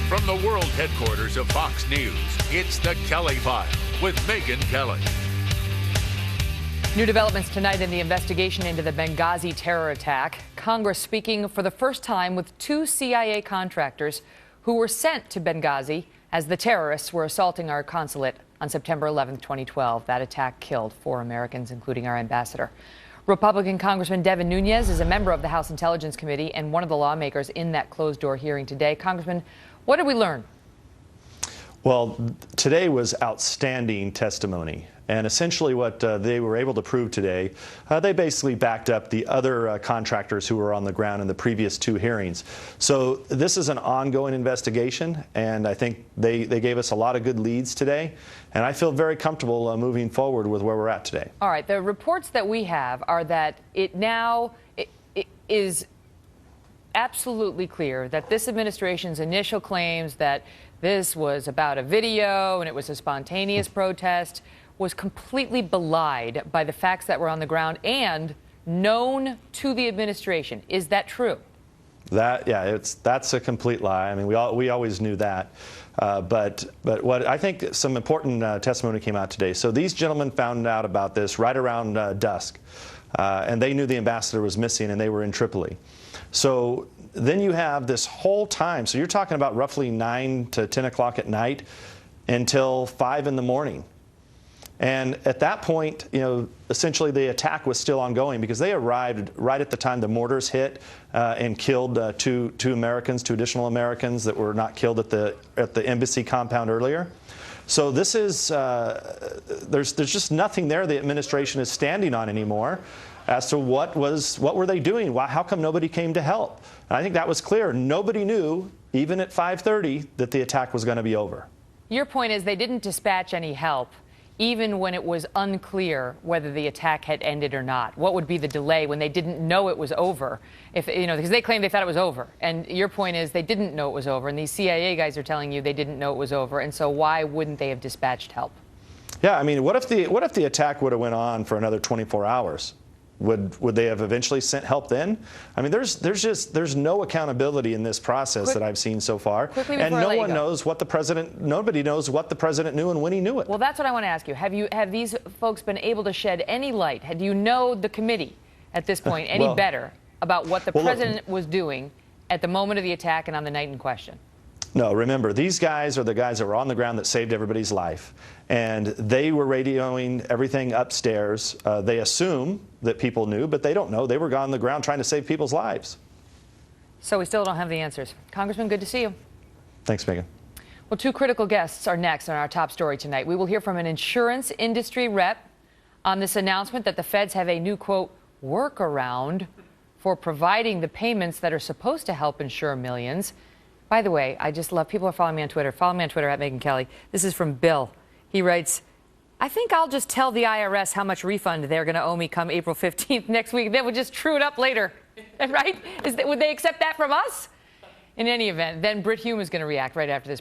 From the world headquarters of Fox News, it's The Kelly File with Megyn Kelly. New developments tonight in the investigation into the Benghazi terror attack. Congress speaking for the first time with two CIA contractors who were sent to Benghazi as the terrorists were assaulting our consulate on September 11, 2012. That attack killed 4 Americans, including our ambassador. Republican Congressman Devin Nunes is a member of the House Intelligence Committee and one of the lawmakers in that closed-door hearing today. Congressman, what did we learn? Well, today was outstanding testimony. And essentially what they were able to prove today, they basically backed up the other contractors who were on the ground in the previous 2 hearings. So this is an ongoing investigation, and I think they gave us a lot of good leads today. And I feel very comfortable moving forward with where we're at today. All right. The reports that we have are that it is absolutely clear that this administration's initial claims that this was about a video and it was a spontaneous protest was completely belied by the facts that were on the ground and known to the administration. Is that true? That's a complete lie. I mean, we always knew that. But what I think some important testimony came out today. So these gentlemen found out about this right around dusk, and they knew the ambassador was missing and they were in Tripoli. So then you have this whole time. So you're talking about roughly 9 to 10 o'clock at night until 5 in the morning. And at that point, you know, essentially the attack was still ongoing because they arrived right at the time the mortars hit and killed two additional Americans that were not killed at the embassy compound earlier. So this is there's just nothing there the administration is standing on anymore as to what were they doing? How come nobody came to help? And I think that was clear. Nobody knew, even at 5:30, that the attack was going to be over. Your point is they didn't dispatch any help, even when it was unclear whether the attack had ended or not. What would be the delay when they didn't know it was over? If, you know, because they claimed they thought it was over. And your point is they didn't know it was over. And these CIA guys are telling you they didn't know it was over. And so why wouldn't they have dispatched help? Yeah, I mean, what if the attack would have went on for another 24 hours? Would they have eventually sent help then? I mean, there's no accountability in this process that I've seen so far, and nobody knows what the president knew and when he knew it. Well, that's what I want to ask you. Have these folks been able to shed any light? Do you know the committee at this point any better about what the president was doing at the moment of the attack and on the night in question? No, remember, these guys are the guys that were on the ground that saved everybody's life. And they were radioing everything upstairs. They assume that people knew, but they don't know. They were on the ground trying to save people's lives. So we still don't have the answers. Congressman, good to see you. Thanks, Megyn. Well, 2 critical guests are next on our top story tonight. We will hear from an insurance industry rep on this announcement that the feds have a new, quote, workaround for providing the payments that are supposed to help insure millions. By the way, I just love, people are following me on Twitter. Follow me on Twitter at Megyn Kelly. This is from Bill. He writes, I think I'll just tell the IRS how much refund they're going to owe me come April 15th next week. They would just true it up later, right? Would they accept that from us? In any event, then Brit Hume is going to react right after this.